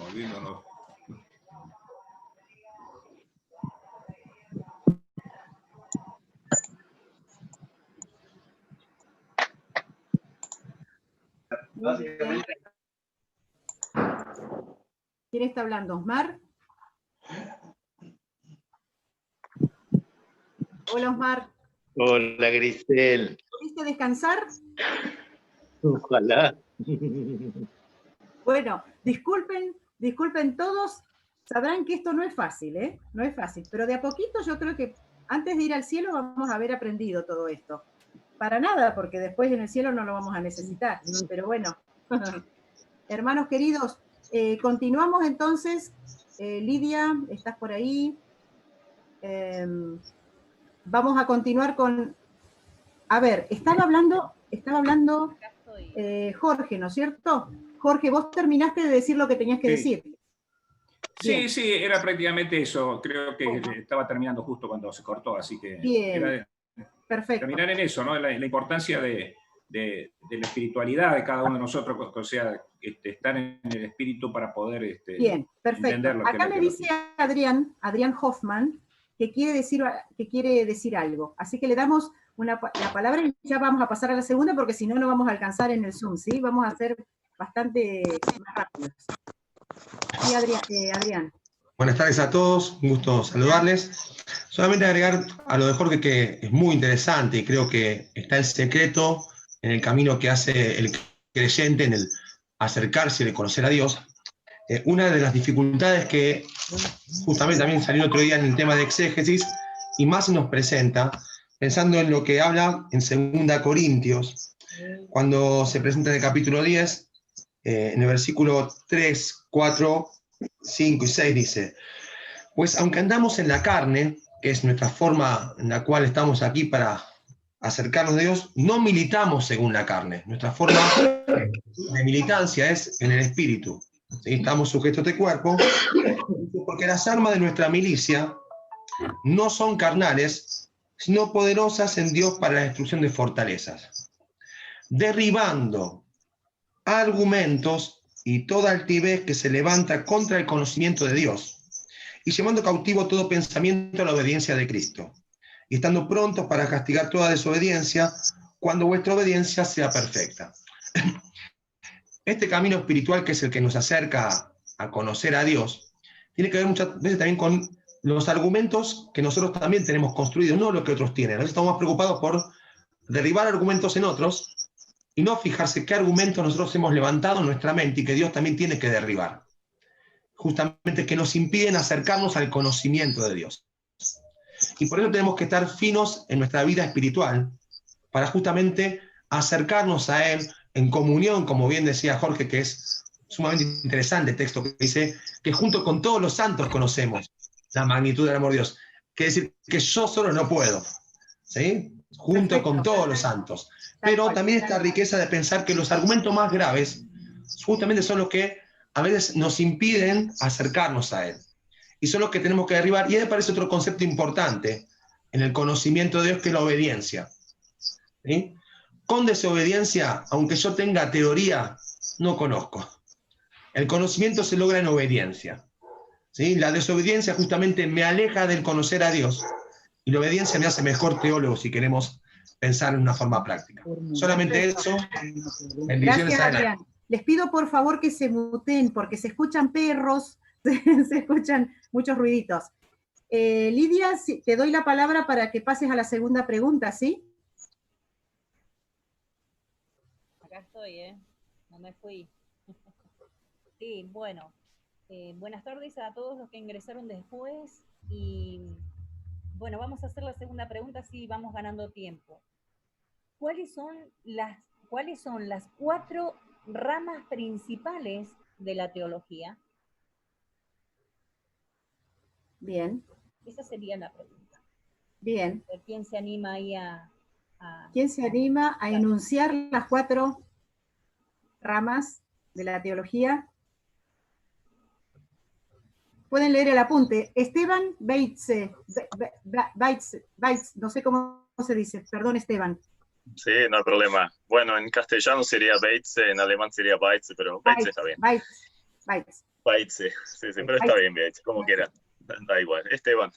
Volviéndonos. ¿Quién está hablando? ¿Osmar? Hola, Osmar. Hola, Grisel. ¿Pudiste descansar? Ojalá. Bueno, disculpen todos, sabrán que esto no es fácil, ¿eh? No es fácil, pero de a poquito yo creo que antes de ir al cielo vamos a haber aprendido todo esto. Para nada, porque después en el cielo no lo vamos a necesitar, pero bueno. Hermanos queridos, continuamos entonces. Lidia, ¿estás por ahí? Vamos a continuar con... A ver, estaba hablando Jorge, ¿no es cierto? Jorge, vos terminaste de decir lo que tenías que decir. Sí, sí, era prácticamente eso. Creo que estaba terminando justo cuando se cortó, así que era perfecto. Terminar en eso, ¿no? La importancia de la espiritualidad de cada uno de nosotros, o sea, estar en el espíritu para poder bien, perfecto. entender lo que acá me dice Adrián Hoffman, que quiere decir algo. Así que le damos la palabra y ya vamos a pasar a la segunda, porque si no, no vamos a alcanzar en el Zoom, ¿sí? Vamos a hacer bastante más rápidos. Sí, Adrián. Buenas tardes a todos, un gusto saludarles. Solamente agregar a lo de Jorge que es muy interesante y creo que está el secreto en el camino que hace el creyente en el acercarse y de conocer a Dios. Una de las dificultades que justamente también salió el otro día en el tema de exégesis y más se nos presenta, pensando en lo que habla en 2 Corintios, cuando se presenta en el capítulo 10, en el versículo 3, 4, 5 y 6 dice: pues aunque andamos en la carne, que es nuestra forma en la cual estamos aquí para acercarnos a Dios, no militamos según la carne. Nuestra forma de militancia es en el espíritu. ¿Sí? Estamos sujetos a este cuerpo, porque las armas de nuestra milicia no son carnales, sino poderosas en Dios para la destrucción de fortalezas, derribando argumentos y toda altivez que se levanta contra el conocimiento de Dios, y llevando cautivo todo pensamiento a la obediencia de Cristo, y estando prontos para castigar toda desobediencia cuando vuestra obediencia sea perfecta. Este camino espiritual, que es el que nos acerca a conocer a Dios, tiene que ver muchas veces también con los argumentos que nosotros también tenemos construidos, no lo que otros tienen. A veces estamos más preocupados por derribar argumentos en otros y no fijarse qué argumentos nosotros hemos levantado en nuestra mente y que Dios también tiene que derribar. Justamente que nos impiden acercarnos al conocimiento de Dios. Y por eso tenemos que estar finos en nuestra vida espiritual, para justamente acercarnos a Él en comunión, como bien decía Jorge, que es sumamente interesante el texto que dice que junto con todos los santos conocemos la magnitud del amor de Dios. Quiere decir que yo solo no puedo, ¿sí? Junto con todos los santos. Pero también esta riqueza de pensar que los argumentos más graves justamente son los que a veces nos impiden acercarnos a Él. Y son los que tenemos que derribar. Y ahí aparece otro concepto importante en el conocimiento de Dios, que es la obediencia. ¿Sí? Con desobediencia, aunque yo tenga teoría, no conozco. El conocimiento se logra en obediencia. ¿Sí? La desobediencia justamente me aleja del conocer a Dios. Y la obediencia me hace mejor teólogo, si queremos pensar en una forma práctica. Solamente eso. Bendiciones. Gracias, Adrián. Les pido por favor que se muten, porque se escuchan perros, se escuchan muchos ruiditos. Lidia, te doy la palabra para que pases a la segunda pregunta, ¿sí? Acá estoy, no me fui. Sí, bueno. Buenas tardes a todos los que ingresaron después. Y bueno, vamos a hacer la segunda pregunta, así vamos ganando tiempo. ¿Cuáles son las 4 ramas principales de la teología? Bien. Esa sería la pregunta. Bien. ¿Quién se anima ahí ¿Quién se anima a enunciar las 4 ramas de la teología? Pueden leer el apunte. Esteban Bates, no sé cómo se dice, perdón, Esteban. Sí, no hay problema. Bueno, en castellano sería Bates, en alemán sería Bates, pero Bates está bien. Bates. Paitse. Sí, sí, pero está bien, como quiera. Da igual. Esteban.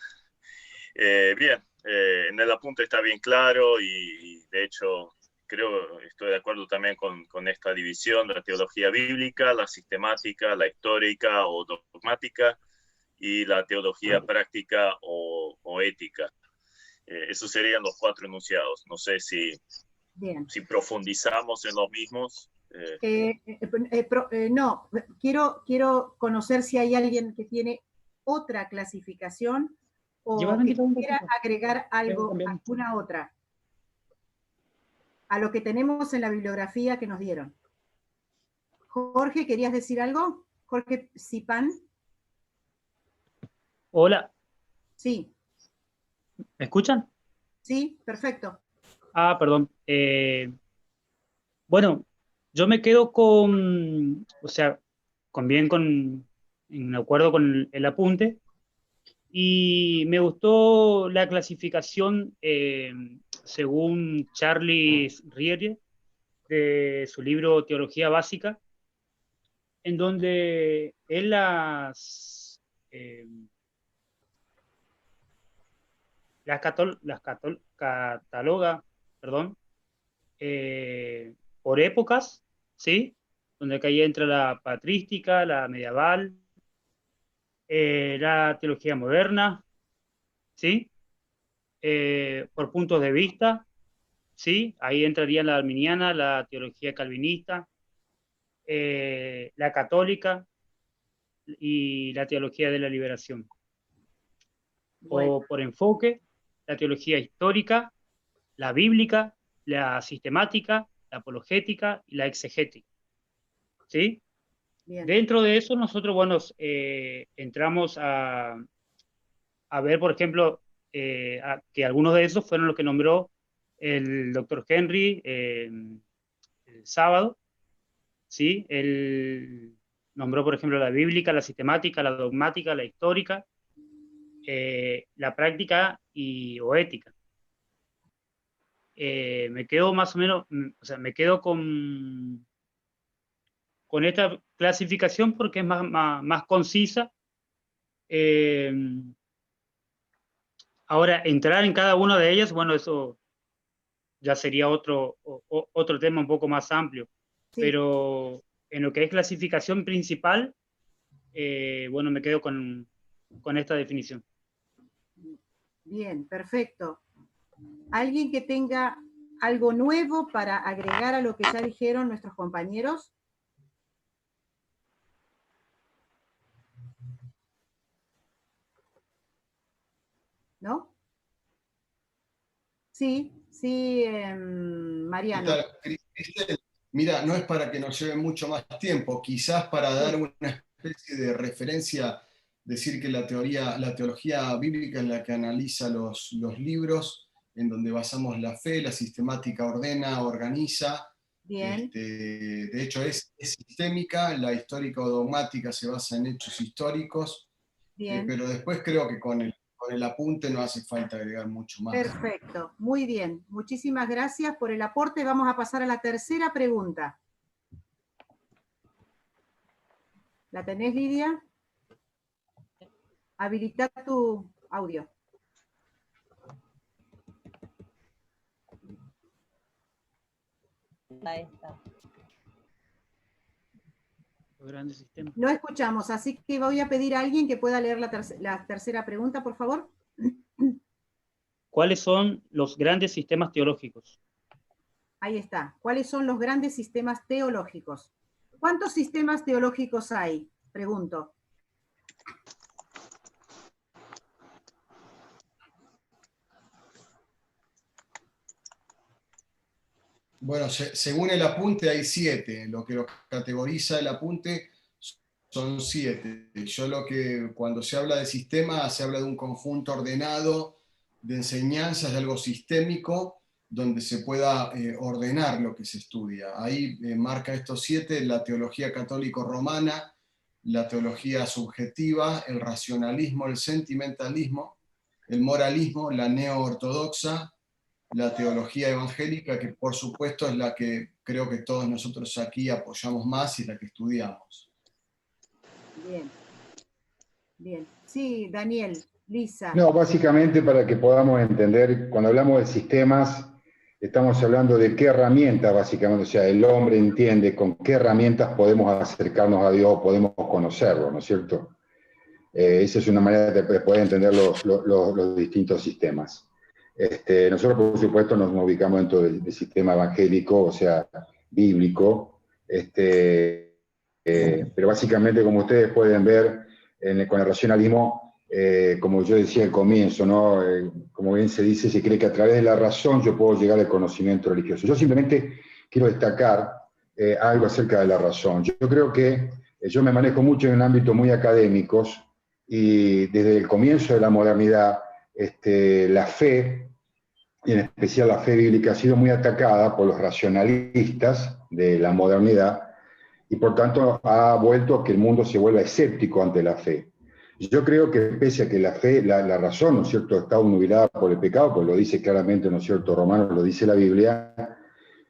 Bien, en el apunte está bien claro y de hecho estoy de acuerdo también con esta división de la teología bíblica, la sistemática, la histórica o dogmática y la teología práctica o ética. Esos serían los 4 enunciados. No sé si profundizamos en los mismos. No, quiero conocer si hay alguien que tiene otra clasificación o que quiera agregar algo, alguna otra, a lo que tenemos en la bibliografía que nos dieron. Jorge, ¿querías decir algo? Jorge Zipán. Hola. Sí. ¿Me escuchan? Sí, perfecto. Ah, perdón. Bueno, yo me quedo con, o sea, en acuerdo con el apunte, y me gustó la clasificación según Charles Rier, de su libro Teología Básica, en donde él cataloga, perdón, por épocas, ¿sí? Donde acá ya entra la patrística, la medieval, la teología moderna, ¿sí? Por puntos de vista, ¿sí? Ahí entraría la arminiana, la teología calvinista, la católica y la teología de la liberación. Bueno. O por enfoque, la teología histórica, la bíblica, la sistemática, la apologética y la exegética. ¿Sí? Bien. Dentro de eso nosotros, bueno, entramos a ver, por ejemplo, que algunos de esos fueron los que nombró el doctor Henry el sábado, ¿sí? Él nombró, por ejemplo, la bíblica, la sistemática, la dogmática, la histórica, la práctica o ética. Me quedo más o menos, o sea, me quedo con esta clasificación porque es más concisa. Ahora, entrar en cada una de ellas, bueno, eso ya sería otro tema un poco más amplio. Sí. Pero en lo que es clasificación principal, bueno, me quedo con esta definición. Bien, perfecto. ¿Alguien que tenga algo nuevo para agregar a lo que ya dijeron nuestros compañeros? ¿No? Sí, Mariano. Mira, no es para que nos lleve mucho más tiempo, quizás para dar una especie de referencia, decir que la teología bíblica es la que analiza los libros, en donde basamos la fe, la sistemática ordena, organiza. Bien. De hecho es sistémica, la histórica o dogmática se basa en hechos históricos. Bien. Pero después creo que con el apunte no hace falta agregar mucho más. Perfecto, muy bien. Muchísimas gracias por el aporte. Vamos a pasar a la tercera pregunta. ¿La tenés, Lidia? Habilita tu audio. Ahí está. Grandes sistemas. No escuchamos, así que voy a pedir a alguien que pueda leer la tercera pregunta, por favor. ¿Cuáles son los grandes sistemas teológicos? Ahí está. ¿Cuáles son los grandes sistemas teológicos? ¿Cuántos sistemas teológicos hay? Pregunto. Bueno, según el apunte hay 7. Lo que lo categoriza el apunte son 7. Cuando se habla de sistema, se habla de un conjunto ordenado de enseñanzas, de algo sistémico, donde se pueda ordenar lo que se estudia. Ahí marca estos 7, la teología católico-romana, la teología subjetiva, el racionalismo, el sentimentalismo, el moralismo, la neo-ortodoxa, la teología evangélica, que por supuesto es la que creo que todos nosotros aquí apoyamos más y la que estudiamos. Bien, bien. Sí, Daniel, Lisa. No, básicamente para que podamos entender, cuando hablamos de sistemas, estamos hablando de qué herramientas, básicamente, o sea, el hombre entiende con qué herramientas podemos acercarnos a Dios, podemos conocerlo, ¿no es cierto? Esa es una manera de poder entender los distintos sistemas. Nosotros, por supuesto, nos ubicamos dentro del sistema evangélico, o sea, bíblico, pero básicamente, como ustedes pueden ver, con el racionalismo, como yo decía al comienzo, ¿no? Como bien se dice, se cree que a través de la razón yo puedo llegar al conocimiento religioso. Yo simplemente quiero destacar algo acerca de la razón. Yo creo que yo me manejo mucho en un ámbito muy académicos, y desde el comienzo de la modernidad, la fe, y en especial la fe bíblica, ha sido muy atacada por los racionalistas de la modernidad, y por tanto ha vuelto a que el mundo se vuelva escéptico ante la fe. Yo creo que pese a que la fe, la razón, ¿no es cierto?, está obnubilada por el pecado, pues lo dice claramente, ¿no es cierto?, Romanos lo dice la Biblia,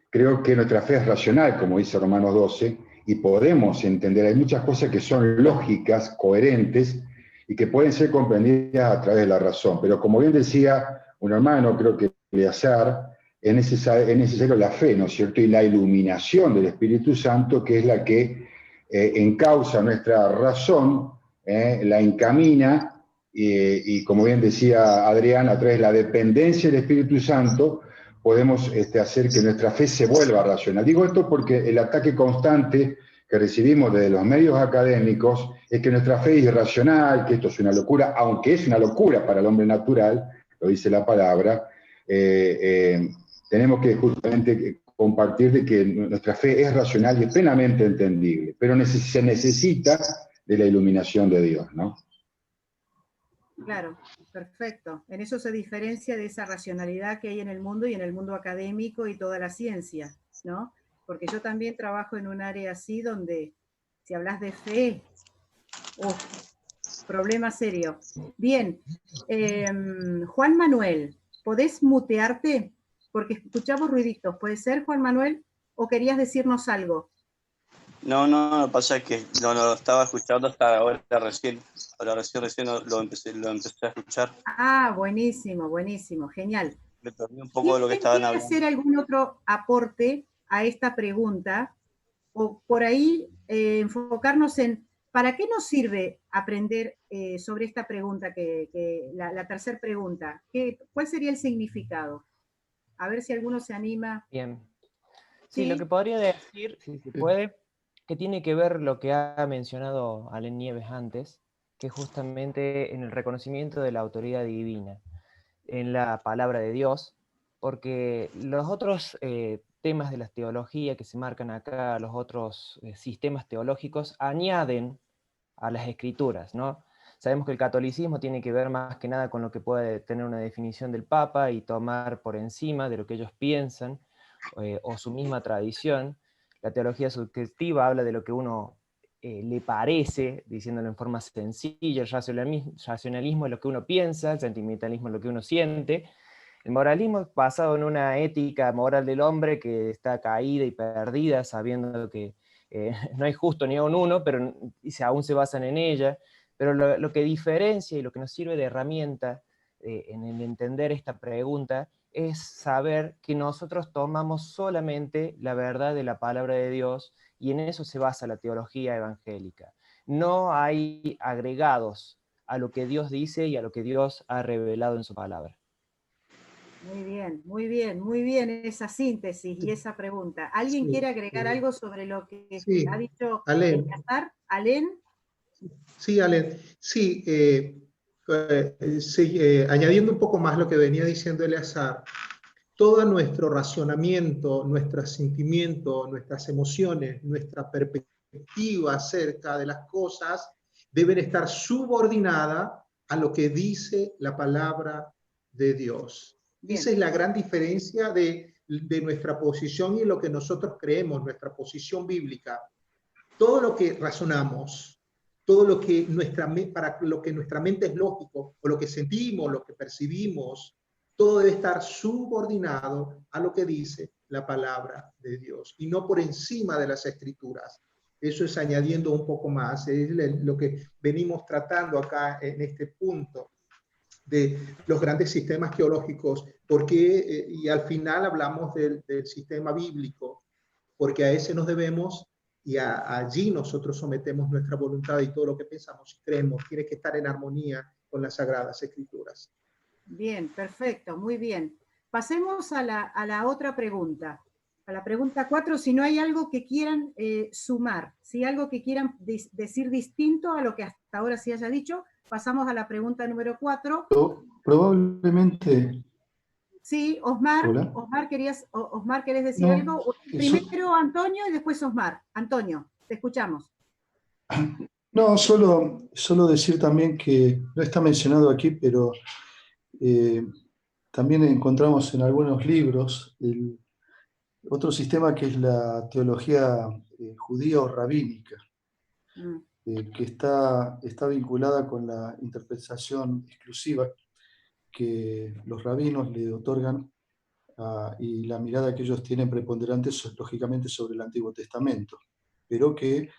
creo que nuestra fe es racional, como dice Romanos 12, y podemos entender, hay muchas cosas que son lógicas, coherentes, y que pueden ser comprendidas a través de la razón. Pero como bien decía un hermano, creo que Eleazar, es necesario la fe, ¿no es cierto?, y la iluminación del Espíritu Santo, que es la que encausa nuestra razón, la encamina, y como bien decía Adrián, a través de la dependencia del Espíritu Santo, podemos hacer que nuestra fe se vuelva racional. Digo esto porque el ataque constante que recibimos desde los medios académicos es que nuestra fe es irracional, que esto es una locura, aunque es una locura para el hombre natural, lo dice la palabra. Tenemos que justamente compartir de que nuestra fe es racional y es plenamente entendible, pero se necesita de la iluminación de Dios, ¿no? Claro, perfecto. En eso se diferencia de esa racionalidad que hay en el mundo y en el mundo académico y toda la ciencia, ¿no? Porque yo también trabajo en un área así donde si hablas de fe, problema serio. Bien, Juan Manuel, ¿podés mutearte? Porque escuchamos ruiditos. ¿Puede ser, Juan Manuel? ¿O querías decirnos algo? No, pasa que no lo estaba escuchando hasta ahora recién lo empecé a escuchar. Ah, buenísimo, genial. Me perdí un poco de lo que estaban hablando. ¿Quiere hacer algún otro aporte a esta pregunta? O por ahí enfocarnos en ¿para qué nos sirve aprender sobre esta pregunta, la tercera pregunta? ¿Cuál sería el significado? A ver si alguno se anima. Bien. Sí, lo que podría decir, si se puede, que tiene que ver lo que ha mencionado Alén Nieves antes, que es justamente en el reconocimiento de la autoridad divina, en la palabra de Dios, porque los otros temas de la teología que se marcan acá, los otros sistemas teológicos, añaden a las escrituras, ¿no? Sabemos que el catolicismo tiene que ver más que nada con lo que puede tener una definición del Papa y tomar por encima de lo que ellos piensan, o su misma tradición. La teología subjetiva habla de lo que uno le parece, diciéndolo en forma sencilla. El racionalismo es lo que uno piensa, el sentimentalismo es lo que uno siente. El moralismo es basado en una ética moral del hombre que está caída y perdida, sabiendo que no hay justo ni un uno, pero aún se basan en ella. Pero lo que diferencia y lo que nos sirve de herramienta en el entender esta pregunta es saber que nosotros tomamos solamente la verdad de la palabra de Dios, y en eso se basa la teología evangélica. No hay agregados a lo que Dios dice y a lo que Dios ha revelado en su palabra. Muy bien esa síntesis y esa pregunta. ¿Alguien quiere agregar algo sobre lo que ha dicho Eleazar? ¿Alén? Sí, Alén. Sí, añadiendo un poco más lo que venía diciendo Eleazar, todo nuestro racionamiento, nuestro sentimiento, nuestras emociones, nuestra perspectiva acerca de las cosas deben estar subordinadas a lo que dice la palabra de Dios. Bien. Esa es la gran diferencia de nuestra posición y lo que nosotros creemos, nuestra posición bíblica. Todo lo que razonamos, todo lo que para lo que nuestra mente es lógico, o lo que sentimos, lo que percibimos, todo debe estar subordinado a lo que dice la palabra de Dios y no por encima de las escrituras. Eso es añadiendo un poco más, es lo que venimos tratando acá en este punto de los grandes sistemas teológicos, porque, y al final hablamos del sistema bíblico, porque a ese nos debemos y allí nosotros sometemos nuestra voluntad y todo lo que pensamos y creemos tiene que estar en armonía con las Sagradas Escrituras. Bien, perfecto, muy bien. Pasemos a la otra pregunta. A la pregunta 4, si no hay algo que quieran sumar, si hay algo que quieran decir distinto a lo que hasta ahora se haya dicho, pasamos a la pregunta número 4. Probablemente. Sí, Osmar, Hola. Osmar, ¿querés decir algo? Primero Antonio y después Osmar. Antonio, te escuchamos. No, solo decir también que no está mencionado aquí, pero también encontramos en algunos libros otro sistema que es la teología judía o rabínica, que está vinculada con la interpretación exclusiva que los rabinos le otorgan y la mirada que ellos tienen preponderante, lógicamente, sobre el Antiguo Testamento, pero que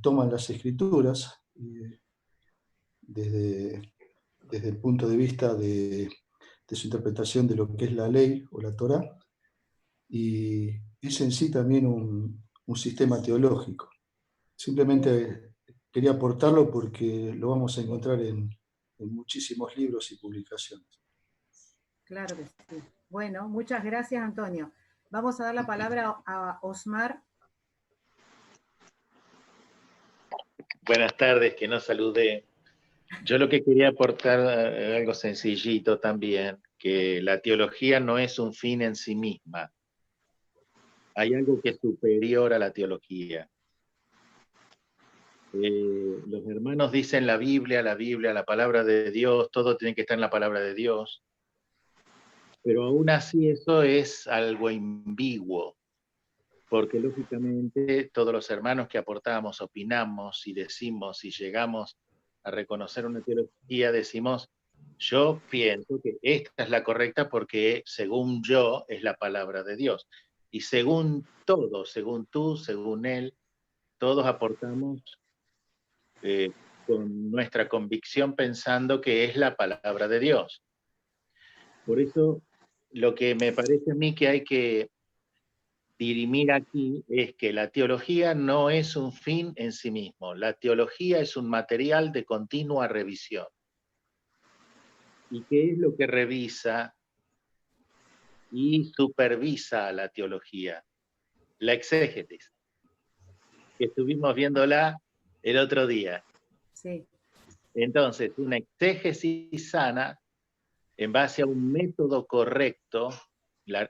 toman las escrituras desde el punto de vista de su interpretación de lo que es la ley o la Torá, y es en sí también un sistema teológico. Simplemente quería aportarlo porque lo vamos a encontrar en muchísimos libros y publicaciones. Claro que sí. Bueno, muchas gracias, Antonio. Vamos a dar la palabra a Osmar. Buenas tardes, que no saludé. Yo lo que quería aportar algo sencillito también, que la teología no es un fin en sí misma. Hay algo que es superior a la teología. Los hermanos dicen la Biblia, la palabra de Dios, todo tiene que estar en la palabra de Dios. Pero aún así eso es algo ambiguo, porque lógicamente todos los hermanos que aportamos, opinamos y decimos y llegamos a reconocer una teología, decimos, yo pienso que esta es la correcta porque según yo es la palabra de Dios. Y según todos, según tú, según él, todos aportamos con nuestra convicción pensando que es la palabra de Dios. Por eso, lo que me parece a mí que hay que dirimir aquí es que la teología no es un fin en sí mismo. La teología es un material de continua revisión. ¿Y qué es lo que revisa y supervisa a la teología? La exégesis, que estuvimos viéndola el otro día. Sí. Entonces, una exégesis sana, en base a un método correcto,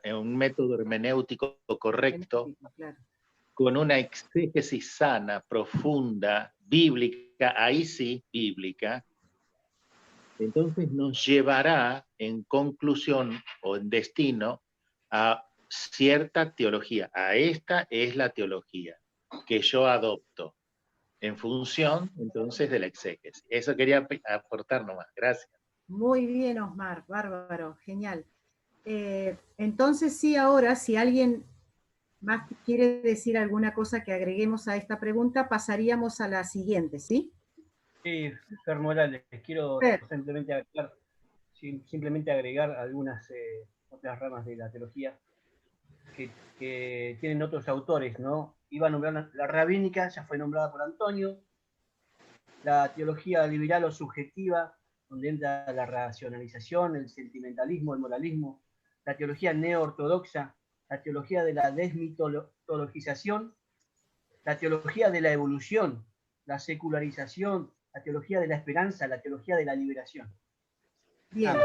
un método hermenéutico correcto, claro, con una exégesis sana, profunda, bíblica, ahí sí, bíblica, entonces nos llevará en conclusión o en destino a cierta teología. A esta es la teología que yo adopto en función entonces de la exégesis. Eso quería aportar nomás. Gracias. Muy bien, Osmar, bárbaro, genial. Entonces sí, ahora, si alguien más quiere decir alguna cosa que agreguemos a esta pregunta, pasaríamos a la siguiente, ¿sí? Sí, Fer Morales, quiero simplemente agregar algunas otras ramas de la teología que tienen otros autores, ¿no? Iba a nombrar la rabínica, ya fue nombrada por Antonio, la teología liberal o subjetiva, donde entra la racionalización, el sentimentalismo, el moralismo, la teología neo-ortodoxa, la teología de la desmitologización, la teología de la evolución, la secularización, la teología de la esperanza, la teología de la liberación. Bien,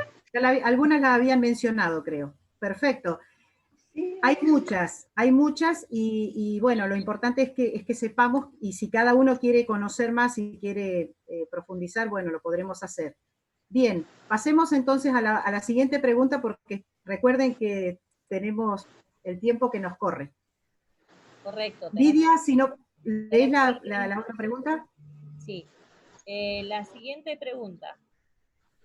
algunas las habían mencionado, creo. Perfecto. Hay muchas y bueno, lo importante es que sepamos y si cada uno quiere conocer más y quiere profundizar, bueno, lo podremos hacer. Bien, pasemos entonces a la siguiente pregunta porque recuerden que tenemos el tiempo que nos corre. Correcto. Lidia, si no, ¿lees la otra pregunta? Sí. La siguiente pregunta.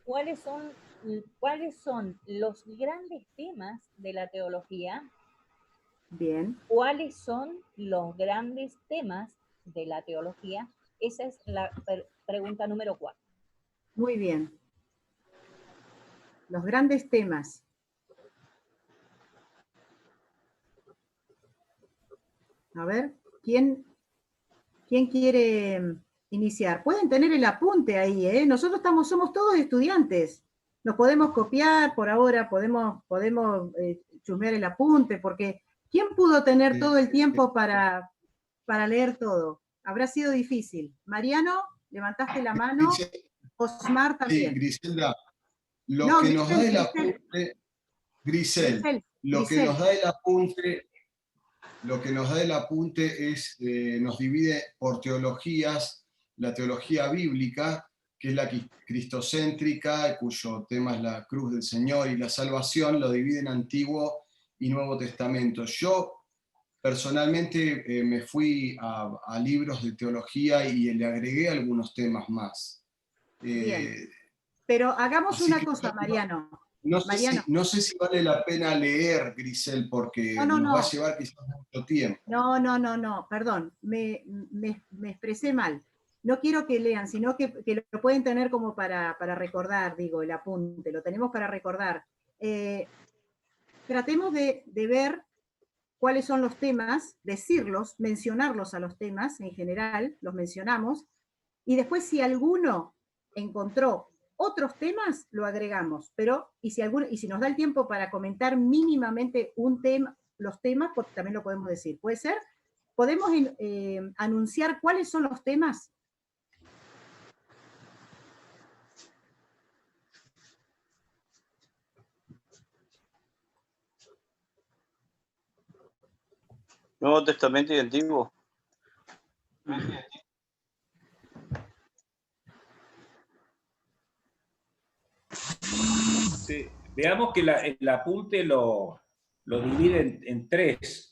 ¿Cuáles son los grandes temas de la teología? Bien. ¿Cuáles son los grandes temas de la teología? Esa es la pregunta número 4. Muy bien. Los grandes temas. A ver, ¿quién quiere iniciar? Pueden tener el apunte ahí, ¿eh? Nosotros somos todos estudiantes. Nos podemos copiar por ahora, podemos chusmear el apunte, porque ¿quién pudo tener todo el tiempo para leer todo? Habrá sido difícil. Mariano, levantaste la mano. Osmar también. Sí, Griselda, lo que nos da el apunte, Grisel, lo que nos da el apunte es, nos divide por teologías, la teología bíblica, que es la cristocéntrica, cuyo tema es la cruz del Señor y la salvación, lo divide en Antiguo y Nuevo Testamento. Yo personalmente me fui a libros de teología y le agregué algunos temas más. Bien. Pero hagamos una cosa, Mariano. No sé si vale la pena leer, Grisel, porque nos va a llevar quizás mucho tiempo. No, perdón, me expresé mal. No quiero que lean, sino que lo pueden tener como para recordar, digo, el apunte, lo tenemos para recordar. Tratemos de ver cuáles son los temas, decirlos, mencionarlos a los temas en general, los mencionamos, y después si alguno encontró otros temas, lo agregamos, pero y si nos da el tiempo para comentar mínimamente los temas, pues también lo podemos decir. ¿Puede ser? ¿Podemos anunciar cuáles son los temas? Nuevo Testamento y Antiguo. Sí, veamos que el apunte lo divide en tres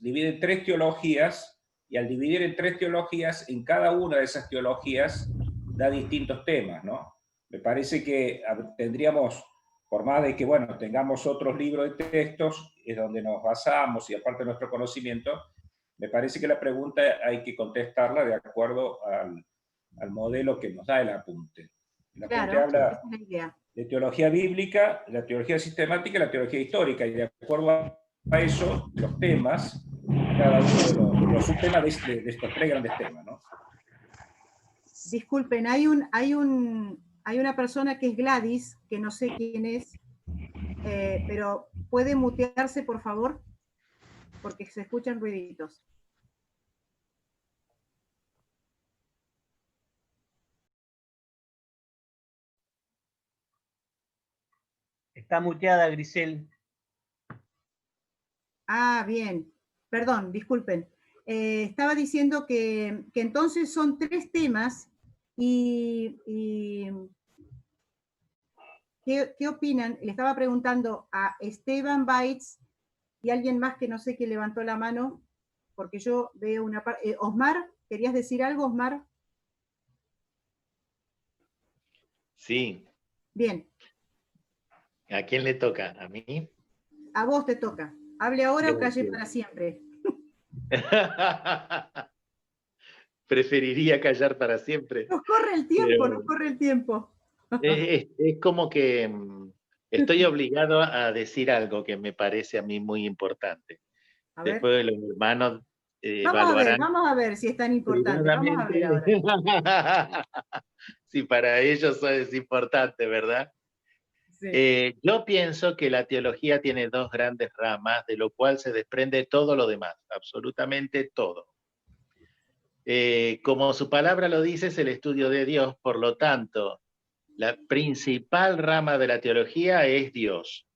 teologías, y al dividir en 3 teologías, en cada una de esas teologías da distintos temas, ¿no? Me parece que tendríamos, por más de que, bueno, tengamos otros libros de textos, es donde nos basamos, y aparte de nuestro conocimiento, me parece que la pregunta hay que contestarla de acuerdo al modelo que nos da el apunte. El apunte habla de teología bíblica, la teología sistemática y la teología histórica, y de acuerdo a eso, los temas, cada uno de los subtemas de estos 3 grandes temas, ¿no? Disculpen, hay una persona que es Gladys, que no sé quién es, pero ¿puede mutearse, por favor? Porque se escuchan ruiditos. Está muteada, Grisel. Ah, bien. Perdón, disculpen. Estaba diciendo que entonces son 3 temas y ¿qué opinan? Le estaba preguntando a Esteban Baitz y alguien más que no sé que levantó la mano, porque yo veo una parte. Osmar, ¿querías decir algo, Osmar? Sí. Bien. ¿A quién le toca? ¿A mí? A vos te toca. Hable ahora o calle Gracias. para siempre. Preferiría callar para siempre. Nos corre el tiempo, Pero nos corre el tiempo. es como que estoy obligado a decir algo que me parece a mí muy importante. A ver. Después de los hermanos Vamos a ver si es tan importante. Vamos a ver ahora. Si para ellos es importante, ¿verdad? Sí. Yo pienso que la teología tiene 2 grandes ramas, de lo cual se desprende todo lo demás, absolutamente todo. Como su palabra lo dice, es el estudio de Dios, por lo tanto, la principal rama de la teología es Dios.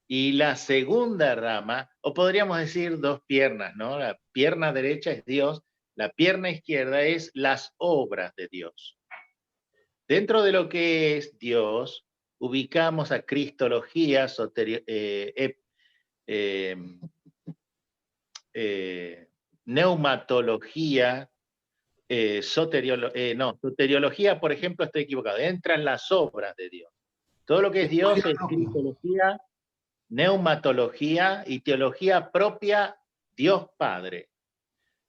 Y la segunda rama, o podríamos decir 2 piernas, ¿no? La pierna derecha es Dios, la pierna izquierda es las obras de Dios. Dentro de lo que es Dios, ubicamos a cristología, neumatología, soteriología, por ejemplo, estoy equivocado, entran las obras de Dios. Todo lo que es Dios es cristología, neumatología y teología propia, Dios Padre.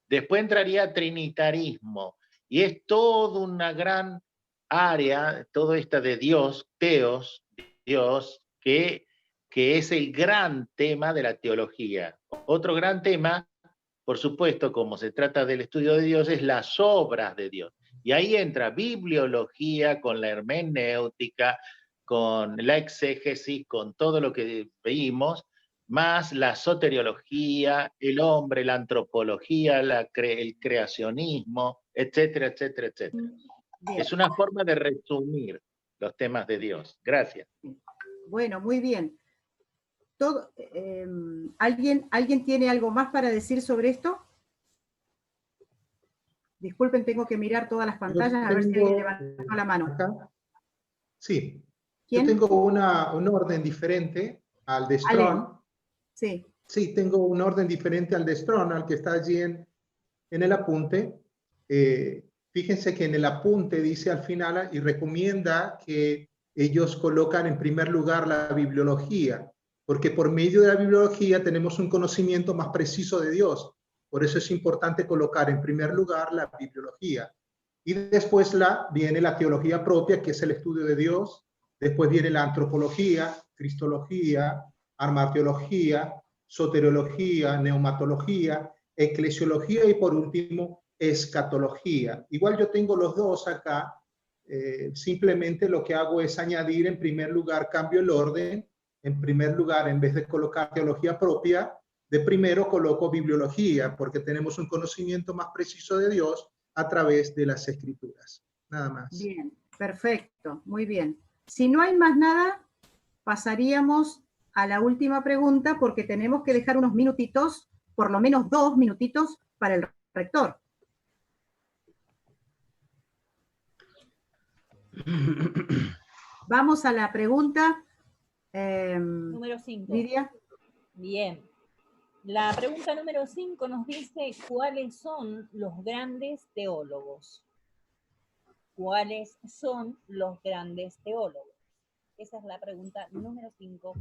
Después entraría trinitarismo, y es toda una gran área, todo esta de Dios, teos, Dios, que es el gran tema de la teología. Otro gran tema, por supuesto, como se trata del estudio de Dios, es las obras de Dios. Y ahí entra bibliología con la hermenéutica, con la exégesis, con todo lo que vimos, más la soteriología, el hombre, la antropología, el creacionismo, etcétera, etcétera, etcétera. Bien. Es una forma de resumir los temas de Dios. Gracias. Bueno, muy bien. ¿Alguien tiene algo más para decir sobre esto? Disculpen, tengo que mirar todas las pantallas a ver si alguien levantó la mano. Acá. Sí. ¿Quién? Yo tengo un orden diferente al de Strong. Sí. Sí, tengo un orden diferente al de Strong, al que está allí en el apunte. Fíjense que en el apunte dice al final y recomienda que ellos colocan en primer lugar la bibliología, porque por medio de la bibliología tenemos un conocimiento más preciso de Dios. Por eso es importante colocar en primer lugar la bibliología. Y después viene la teología propia, que es el estudio de Dios. Después viene la antropología, cristología, armateología, soteriología, neumatología, eclesiología y por último, escatología. Igual yo tengo los dos acá. Simplemente lo que hago es añadir en primer lugar, cambio el orden. En primer lugar, en vez de colocar teología propia, de primero coloco bibliología, porque tenemos un conocimiento más preciso de Dios a través de las Escrituras. Nada más. Bien, perfecto, muy bien. Si no hay más nada, pasaríamos a la última pregunta, porque tenemos que dejar unos minutitos, por lo menos 2 minutitos, para el rector. Vamos a la pregunta. Número 5. Lidia. Bien. La pregunta número 5 nos dice, ¿cuáles son los grandes teólogos? ¿Cuáles son los grandes teólogos? Esa es la pregunta número 5.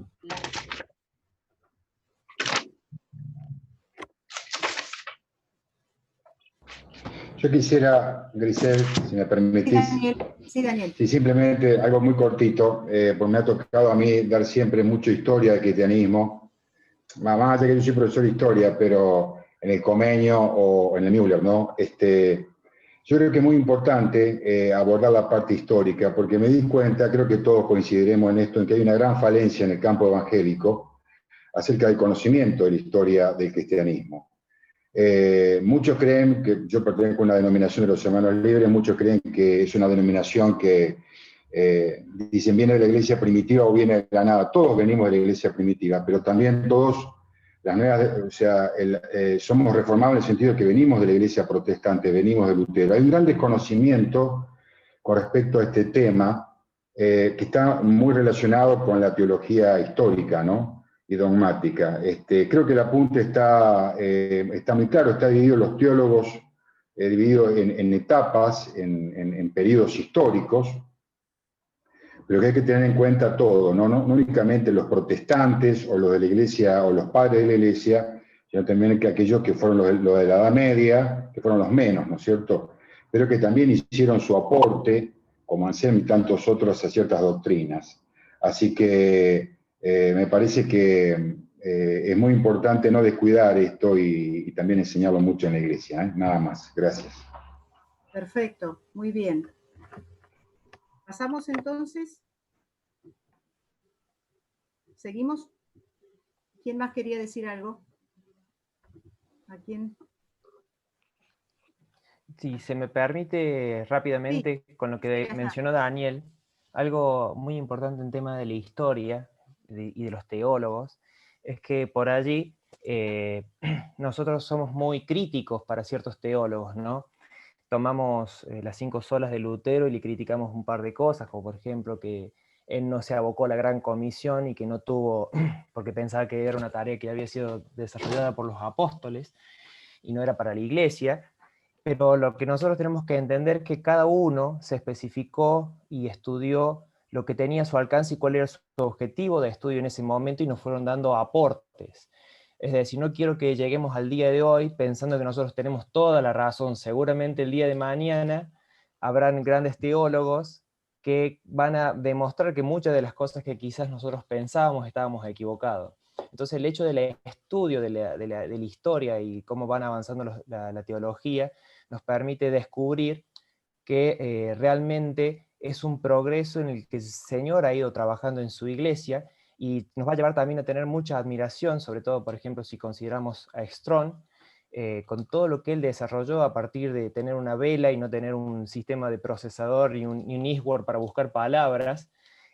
Yo quisiera, Grisel, si me permitís, sí, Daniel. Sí, simplemente algo muy cortito, porque me ha tocado a mí dar siempre mucha historia del cristianismo, más allá de que yo soy profesor de historia, pero en el Comenius o en el Müller, ¿no? Yo creo que es muy importante abordar la parte histórica, porque me di cuenta, creo que todos coincidiremos en esto, en que hay una gran falencia en el campo evangélico acerca del conocimiento de la historia del cristianismo. Muchos creen que yo pertenezco a una denominación de los Hermanos Libres, muchos creen que es una denominación que dicen viene de la iglesia primitiva o viene de la nada. Todos venimos de la iglesia primitiva, pero también todos, las nuevas, o sea, somos reformados en el sentido de que venimos de la iglesia protestante, venimos de Lutero. Hay un gran desconocimiento con respecto a este tema que está muy relacionado con la teología histórica, ¿no? Y dogmática. Creo que el apunte está muy claro, está dividido los teólogos, dividido en etapas, en periodos históricos, pero que hay que tener en cuenta todo, no únicamente los protestantes o los de la iglesia o los padres de la iglesia, sino también que aquellos que fueron los de la Edad Media, que fueron los menos, ¿no es cierto? Pero que también hicieron su aporte, como Anselmo y tantos otros, a ciertas doctrinas. Así que me parece que es muy importante no descuidar esto y también enseñarlo mucho en la iglesia. Nada más. Gracias. Perfecto, muy bien. Pasamos entonces. ¿Seguimos? ¿Quién más quería decir algo? ¿A quién? Si se me permite rápidamente, con lo que mencionó Daniel, algo muy importante en tema de la historia y de los teólogos, es que por allí nosotros somos muy críticos para ciertos teólogos, ¿no? Tomamos las 5 solas de Lutero y le criticamos un par de cosas, como por ejemplo que él no se abocó a la gran comisión y que no tuvo, porque pensaba que era una tarea que había sido desarrollada por los apóstoles y no era para la iglesia. Pero lo que nosotros tenemos que entender es que cada uno se especificó y estudió lo que tenía a su alcance y cuál era su objetivo de estudio en ese momento y nos fueron dando aportes. Es decir, no quiero que lleguemos al día de hoy pensando que nosotros tenemos toda la razón. Seguramente el día de mañana habrán grandes teólogos que van a demostrar que muchas de las cosas que quizás nosotros pensábamos estábamos equivocados. Entonces el hecho del estudio de la historia y cómo van avanzando la teología nos permite descubrir que realmente es un progreso en el que el Señor ha ido trabajando en su iglesia, y nos va a llevar también a tener mucha admiración, sobre todo, por ejemplo, si consideramos a Strong, con todo lo que él desarrolló a partir de tener una vela y no tener un sistema de procesador ni un eastword para buscar palabras,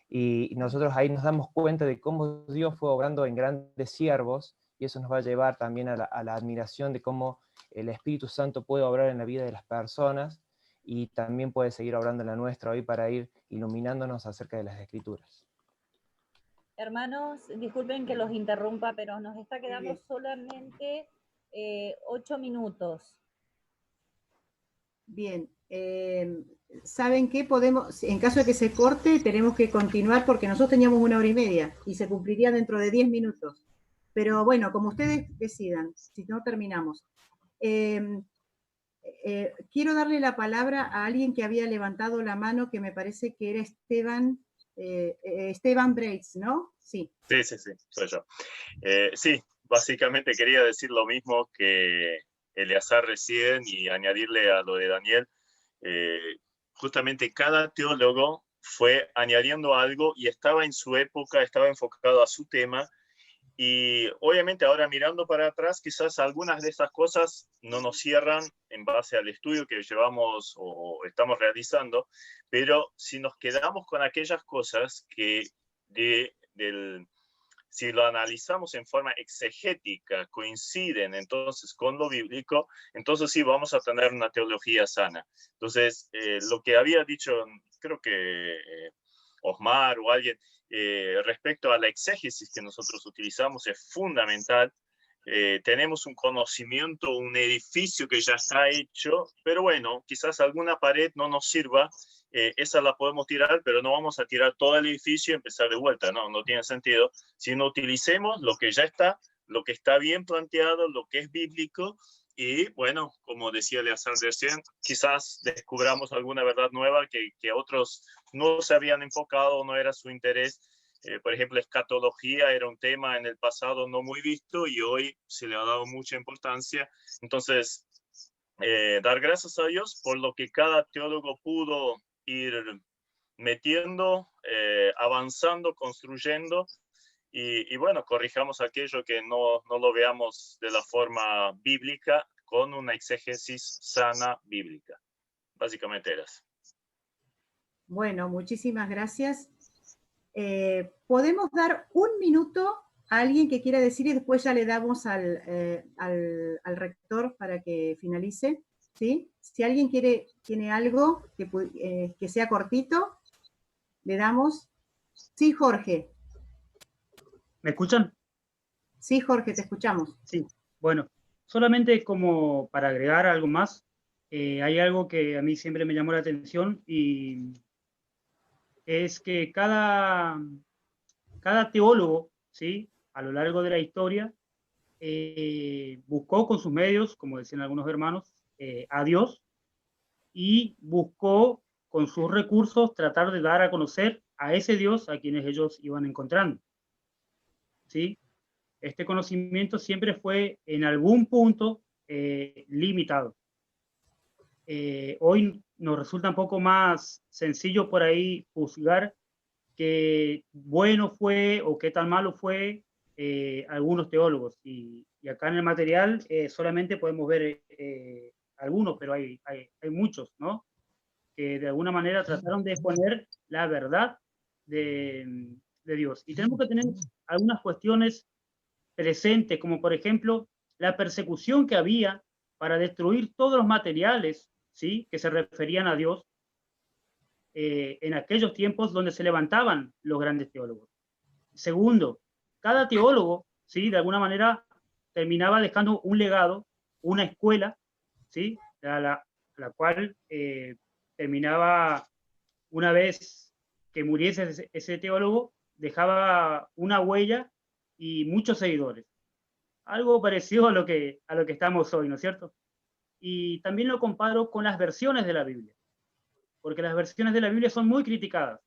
y nosotros ahí nos damos cuenta de cómo Dios fue obrando en grandes siervos, y eso nos va a llevar también a la admiración de cómo el Espíritu Santo puede obrar en la vida de las personas, y también puede seguir obrando en la nuestra hoy para ir iluminándonos acerca de las Escrituras. Hermanos, disculpen que los interrumpa, pero nos está quedando solamente 8 minutos. Bien, ¿saben qué? Podemos, en caso de que se corte, tenemos que continuar porque nosotros teníamos 1 hora y media y se cumpliría dentro de 10 minutos. Pero bueno, como ustedes decidan, si no terminamos. Quiero darle la palabra a alguien que había levantado la mano, que me parece que era Esteban Breitz, ¿no? Sí. Sí, soy yo. Sí, básicamente quería decir lo mismo que Eleazar recién y añadirle a lo de Daniel. Justamente cada teólogo fue añadiendo algo y estaba en su época, estaba enfocado a su tema. Y obviamente ahora mirando para atrás, quizás algunas de estas cosas no nos cierran en base al estudio que llevamos o estamos realizando, pero si nos quedamos con aquellas cosas que si lo analizamos en forma exegética coinciden entonces con lo bíblico, entonces sí vamos a tener una teología sana. Entonces, lo que había dicho, creo que Osmar o alguien, respecto a la exégesis que nosotros utilizamos es fundamental. Tenemos un conocimiento, un edificio que ya está hecho, pero bueno, quizás alguna pared no nos sirva, esa la podemos tirar, pero no vamos a tirar todo el edificio y empezar de vuelta, no tiene sentido, sino utilicemos lo que ya está, lo que está bien planteado, lo que es bíblico, y bueno, como decía Eleazar recién, quizás descubramos alguna verdad nueva que otros no se habían enfocado o no era su interés. Por ejemplo, escatología era un tema en el pasado no muy visto y hoy se le ha dado mucha importancia. Entonces, dar gracias a Dios por lo que cada teólogo pudo ir metiendo, avanzando, construyendo. Y bueno, corrijamos aquello que no lo veamos de la forma bíblica, con una exégesis sana bíblica. Básicamente era eso. Bueno, muchísimas gracias. ¿Podemos dar 1 minuto a alguien que quiera decir y después ya le damos al rector para que finalice? ¿Sí? Si alguien tiene algo que sea cortito, le damos. Sí, Jorge. ¿Me escuchan? Sí, Jorge, te escuchamos. Sí, bueno, solamente como para agregar algo más, hay algo que a mí siempre me llamó la atención y es que cada teólogo, ¿sí?, a lo largo de la historia, buscó con sus medios, como decían algunos hermanos, a Dios, y buscó con sus recursos tratar de dar a conocer a ese Dios a quienes ellos iban encontrando. ¿Sí? Este conocimiento siempre fue en algún punto limitado. Hoy nos resulta un poco más sencillo por ahí juzgar qué bueno fue o qué tan malo fue algunos teólogos. Y acá en el material solamente podemos ver algunos, pero hay muchos, ¿no?, que de alguna manera trataron de exponer la verdad de Dios. Y tenemos que tener algunas cuestiones presentes, como por ejemplo la persecución que había para destruir todos los materiales, ¿sí?, que se referían a Dios en aquellos tiempos donde se levantaban los grandes teólogos. Segundo, cada teólogo, ¿sí?, de alguna manera terminaba dejando un legado, una escuela, ¿sí?, a la cual terminaba, una vez que muriese ese teólogo, dejaba una huella y muchos seguidores. algo parecido a lo que estamos hoy, ¿no es cierto? Y también lo comparo con las versiones de la Biblia, porque las versiones de la Biblia son muy criticadas.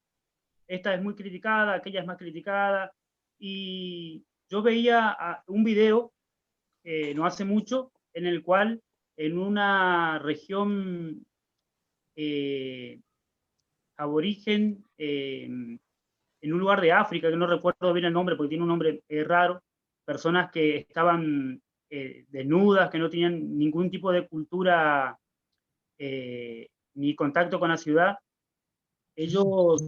Esta es muy criticada, aquella es más criticada, y yo veía un video no hace mucho, en el cual en una región aborigen, en un lugar de África, que no recuerdo bien el nombre porque tiene un nombre raro, personas que estaban desnudas, que no tenían ningún tipo de cultura ni contacto con la ciudad, ellos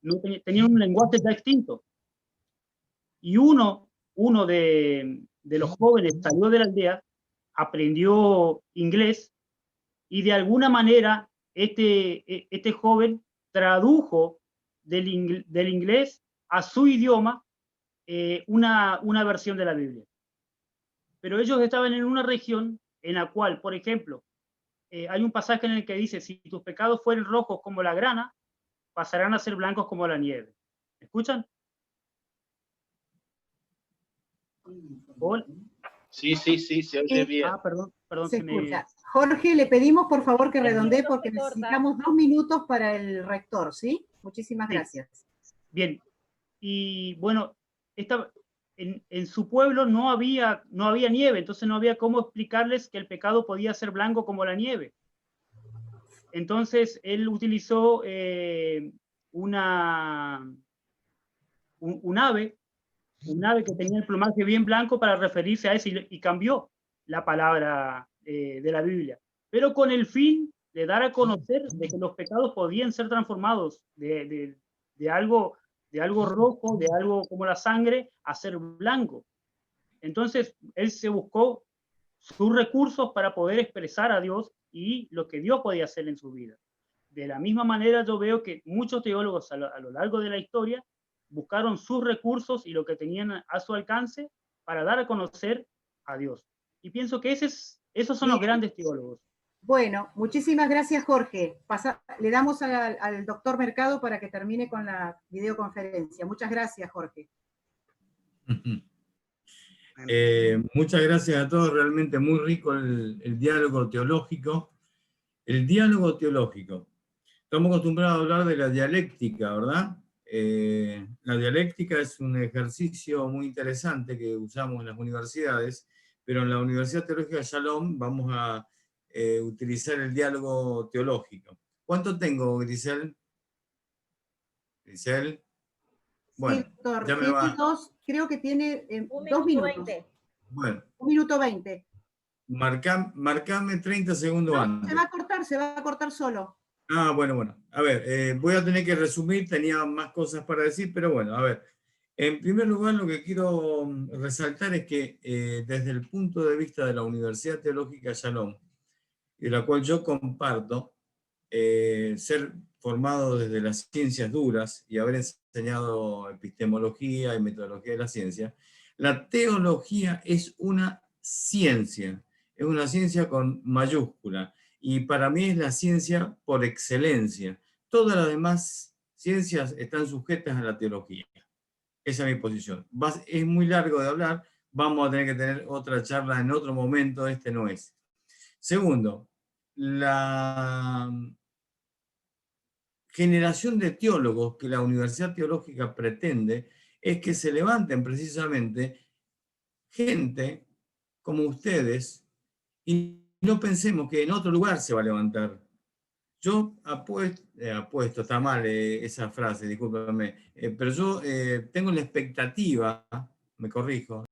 no tenían un lenguaje ya extinto. Y uno de los jóvenes salió de la aldea, aprendió inglés, y de alguna manera este joven tradujo del inglés a su idioma una versión de la Biblia. Pero ellos estaban en una región en la cual, por ejemplo, hay un pasaje en el que dice: si tus pecados fueren rojos como la grana, pasarán a ser blancos como la nieve. ¿Me escuchan? ¿Hola? Sí, se oye bien. Ah, perdón. Se escucha. Jorge, le pedimos por favor que redondee porque necesitamos 2 minutos para el rector, ¿sí? Muchísimas gracias. Bien. Y bueno, en su pueblo no había nieve, entonces no había cómo explicarles que el pecado podía ser blanco como la nieve. Entonces él utilizó un ave que tenía el plumaje bien blanco para referirse a eso, y cambió la palabra de la Biblia, pero con el fin de dar a conocer de que los pecados podían ser transformados de algo rojo, de algo como la sangre, a ser blanco. Entonces él se buscó sus recursos para poder expresar a Dios y lo que Dios podía hacer en su vida. De la misma manera yo veo que muchos teólogos a lo largo de la historia buscaron sus recursos y lo que tenían a su alcance para dar a conocer a Dios. Y pienso que esos son los grandes teólogos. Bueno, muchísimas gracias, Jorge. Le damos al doctor Mercado para que termine con la videoconferencia. Muchas gracias, Jorge. Muchas gracias a todos, realmente muy rico el diálogo teológico. El diálogo teológico. Estamos acostumbrados a hablar de la dialéctica, ¿verdad? La dialéctica es un ejercicio muy interesante que usamos en las universidades, pero en la Universidad Teológica Shalom vamos a utilizar el diálogo teológico. ¿Cuánto tengo, Grisel? Grisel. Bueno, sí, doctor, ya me va. Creo que tiene 2 minutos. 20. Bueno. 1 minuto 20. Marcame 30 segundos antes. Se va a cortar solo. Ah, bueno. A ver, voy a tener que resumir, tenía más cosas para decir, pero bueno, a ver. En primer lugar, lo que quiero resaltar es que desde el punto de vista de la Universidad Teológica Shalom, de la cual yo comparto, ser formado desde las ciencias duras y haber enseñado epistemología y metodología de la ciencia, la teología es una ciencia con mayúscula, y para mí es la ciencia por excelencia. Todas las demás ciencias están sujetas a la teología. Esa es mi posición. Es muy largo de hablar, vamos a tener que tener otra charla en otro momento, este no es. Segundo, la generación de teólogos que la Universidad Teológica pretende es que se levanten precisamente gente como ustedes, y no pensemos que en otro lugar se va a levantar. Yo apuesto, está mal esa frase, discúlpame, pero yo tengo la expectativa, me corrijo,